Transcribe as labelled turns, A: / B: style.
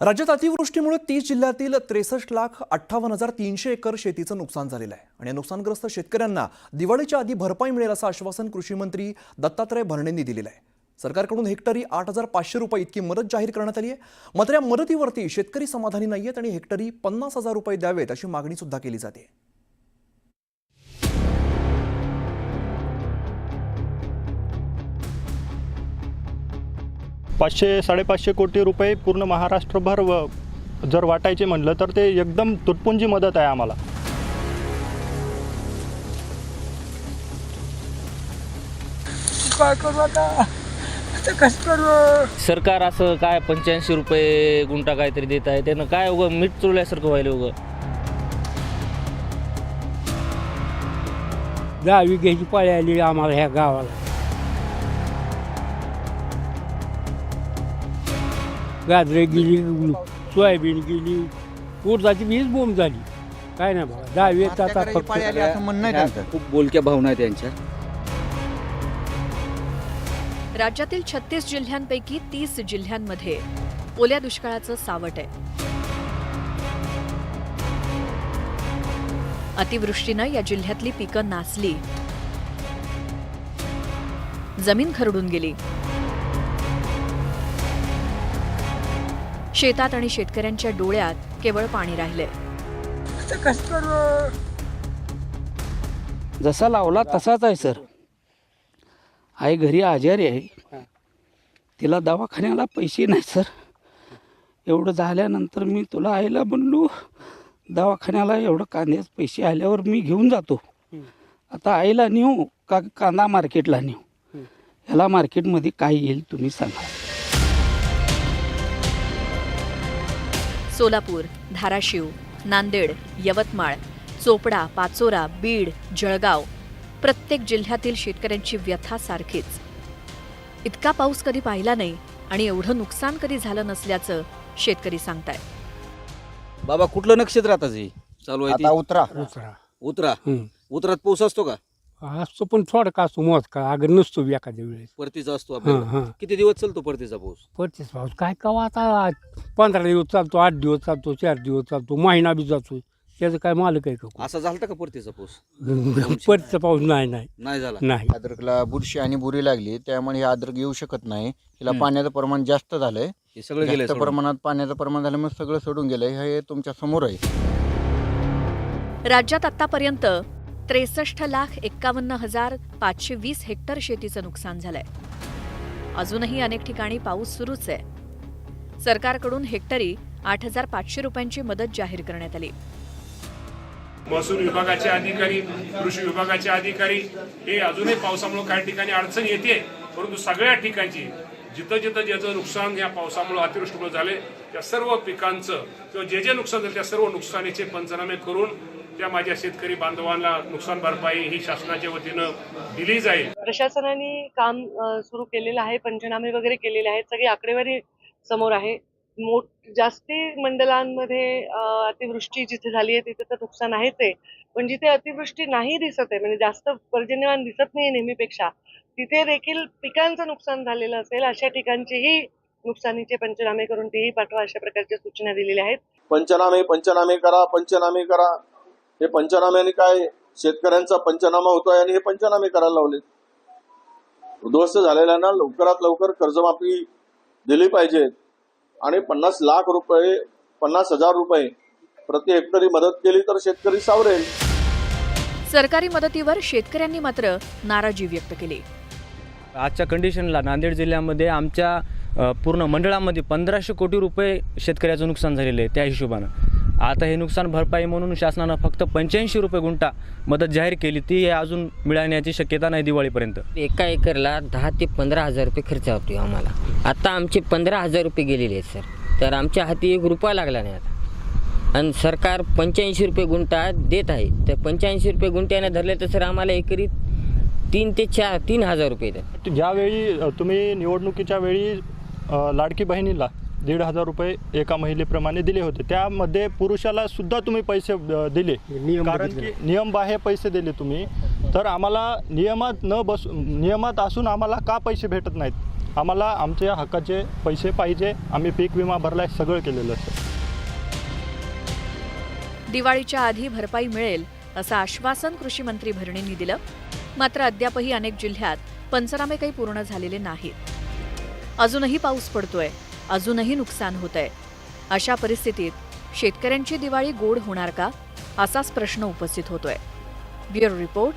A: राज्यात अतिवृष्टीमुळे 30 जिल्ह्यातील 63,58,300 एकर शेतीचं नुकसान झालेलं आहे आणि नुकसानग्रस्त शेतकऱ्यांना दिवाळीच्या आधी भरपाई मिळेल असं आश्वासन कृषी मंत्री दत्तात्रय भरणेंनी दिलेलं आहे। सरकारकडून हेक्टरी 8,500 रुपये इतकी मदत जाहीर करण्यात आली आहे। मात्र या मदतीवरती शेतकरी समाधानी नाहीयेत आणि हेक्टरी 50,000 रुपये द्यावेत अशी मागणी सुद्धा केली जाते।
B: ₹500-550 कोटी रुपये पूर्ण महाराष्ट्रभर जर वाटायचे म्हटलं तर ते एकदम तुटपुंजी मदत आहे आम्हाला।
C: काय करू आता कसं करू?
D: सरकार असं काय 85 रुपये गुंठा काहीतरी देत आहे, त्यानं काय उगं मीठ चुरल्यासारखं व्हायला उगं।
C: 10 विघ्याची पाळी आली आम्हाला ह्या गावाला। गाजरे गेली, सोयाबीन गेली, उडदाची बीज बोंब झाली। काय नाही बघा 10 वेळेस आता फक्त
E: असं म्हणणं आहे त्यांचं। खूप बोलक्या भावना आहेत त्यांच्या।
F: राज्यातील 36 जिल्ह्यांपैकी 30 जिल्ह्यांमध्ये ओल्या दुष्काळाचं सावट आहे। अतिवृष्टीनं या जिल्ह्यातली पिकं नासली, जमीन खरडून गेली। शेतात आणि शेतकऱ्यांच्या डोळ्यात केवळ पाणी राहिले।
C: कसं करू?
E: जसा लावला तसाच आहे सर। आई घरी आजारी आहे, तिला दवाखान्याला पैसे नाही सर। एवढं झाल्यानंतर मी तुला आईला म्हणलो दवाखान्याला एवढं कांद्याचे पैसे आल्यावर मी घेऊन जातो। आता आईला नेऊ का कांदा मार्केटला नेऊ? ह्याला मार्केटमध्ये काय येईल तुम्ही सांगा।
F: सोलापूर, धाराशिव, नांदेड, यवतमाळ, चोपडा, पाचोरा, बीड, जळगाव प्रत्येक जिल्ह्यातील शेतकऱ्यांची व्यथा सारखीच। इतका पाऊस कधी पाहिला नाही आणि एवढं नुकसान कधी झालं नसल्याचं शेतकरी सांगतायत।
G: बाबा कुठलं नक्षत्र आता जे चालू आहे
E: आता उतरा
G: उतरा उतरात पाऊस असतो का?
C: असतो पण थोडं का असतो मोज का अगर नसतो एखाद्या वेळेस।
G: परतीचा असतो आपल्याला। किती दिवस चालतो परतीचा पाऊस?
C: पडतेच पाऊस काय कवा आता 15 दिवस चालतो, 8 दिवस चालतो, 4 दिवस चालतो, महिना बी जातो। त्याचं काय मालक आहे का?
G: असा झालता का परतीचा पाऊस?
C: पडचा पाऊस नाही
G: नाही झाला।
C: नाही।
E: अद्रकला बुरशी आणि बुरी लागली, त्यामुळे हे अद्रक येऊ शकत नाही। हिला पाण्याचं प्रमाण जास्त झालंय,
G: हे सगळं गेलंय
E: जास्त प्रमाणात पाण्याचं प्रमाण झाल्यामुळे सगळं सोडून गेलंय। हे तुमच्या समोर आहे।
F: राज्यात आतापर्यंत 63,51,520 हेक्टर शेतीचं नुकसान झालंय। अजूनही अनेक ठिकाणी पाऊस सुरूच आहे। सरकारकडून हेक्टरी 8,500 रुपयांची मदत जाहीर करण्यात आली।
H: महसूल विभागाचे अधिकारी, कृषी विभागाचे अधिकारी हे अजूनही पावसामुळे काही ठिकाणी अडचण येते, परंतु सगळ्या ठिकाणी जिथं ज्याचं नुकसान या पावसामुळे अतिवृष्टीमुळे झाले त्या सर्व पिकांचं किंवा जे नुकसान झालं त्या सर्व नुकसानीचे पंचनामे करून त्या माझ्या शेतकरी बांधवांना नुकसान भरपाई ही शासनाच्या वतीनं दिली जाईल।
I: प्रशासनाने काम सुरू केलेलं आहे, पंचनामे वगैरे केलेले आहेत, सगळी आकडेवारी समोर आहे। जास्ती मंडलांमध्ये अतिवृष्टी जिथे झाली आहे तिथे तर नुकसान आहेच आहे, पण जिथे अतिवृष्टी नाही दिसत आहे म्हणजे जास्त पर्जन्यमान दिसत नाही नेहमीपेक्षा, तिथे देखील पिकांचं नुकसान झालेलं असेल अशा ठिकाणचेही नुकसानीचे पंचनामे करून तेही पाठवा अशा प्रकारच्या सूचना दिलेल्या आहेत।
J: पंचनामे करा। हे पंचनाम्याने काय शेतकऱ्यांचा पंचनामा होतोय आणि हे पंचनामे करायला लावले। उद्ध्वस्त झालेल्यांना लवकरात लवकर कर्जमाफी दिली पाहिजे आणि 50,000 रुपये प्रति हेक्टरी मदत केली तर शेतकरी सावरेल।
F: सरकारी मदतीवर शेतकऱ्यांनी मात्र नाराजी व्यक्त केली।
D: आजच्या कंडिशनला नांदेड जिल्ह्यामध्ये आमच्या पूर्ण मंडळामध्ये 1,500 कोटी रुपये शेतकऱ्याचं नुकसान झालेलं आहे। त्या हिशोबानं आता हे नुकसान भरपाई म्हणून शासनानं फक्त 85 रुपये गुंठा मदत जाहीर केली, ती अजून मिळण्याची शक्यता नाही दिवाळीपर्यंत।
K: एका एकरला 10,000 ते 15,000 रुपये खर्च होतो आम्हाला। आता आमचे 15,000 रुपये गेलेले आहेत सर, तर आमच्या हाती 1 रुपया लागला नाही आता। आणि सरकार 85 रुपये गुंठा देत आहे, तर 85 रुपये गुंठ्याने धरले तर सर आम्हाला एकरी 3,000 ते 3,000 रुपये येतात।
B: ज्यावेळी तुम्ही निवडणुकीच्या वेळी लाडकी बहिणीला 1,500 रुपये एका महिलेप्रमाणे दिले होते, त्यामध्ये पुरुषाला सुद्धा तुम्ही पैसे दिले, कारण की नियमबाह्य पैसे दिले तुम्ही। तर आम्हाला नियमात असून आम्हाला का पैसे भेटत नाहीत आम्हाला आमच्या हक्काचे पैसे पाहिजे. आम्ही पीक विमा भरलाय, सगळं केलेलं आहे सर.
F: दिवाळीच्या आधी भरपाई मिळेल असं आश्वासन कृषी मंत्री भरणेंनी दिलं. मात्र अद्यापही अनेक जिल्ह्यात पंचनामे काही पूर्ण झालेले नाहीत. अजूनही पाऊस पडतोय, अजूनही नुकसान होतंय. अशा परिस्थितीत शेतकऱ्यांची दिवाळी गोड होणार का, असाच प्रश्न उपस्थित होतोय. Bureau report,